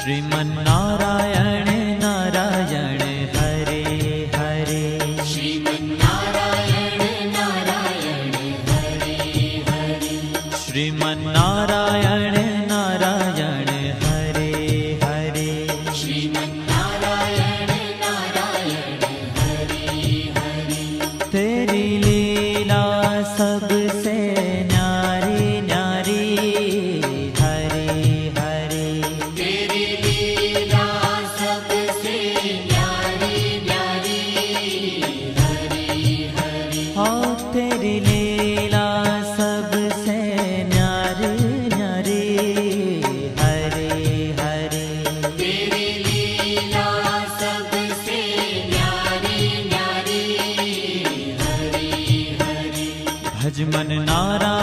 श्रीमन्नारायण नारायण हरे हरे। श्रीमन्नारायण नारायण हरे हरे। श्रीमन्नारायण नारायण हरे हरे। श्रीमन्नारायण नारायण हरे हरे। तेरी लीला सबसे न्यारी न्यारी हरे हरे। तेरी लीला सबसे न्यारी न्यारी हरे हरे। हाँ तेरी लीला सबसे न्यारी न्यारी हरे हरे। तेरी लीला सबसे न्यारी न्यारी हरे हरे। भज मन नारायण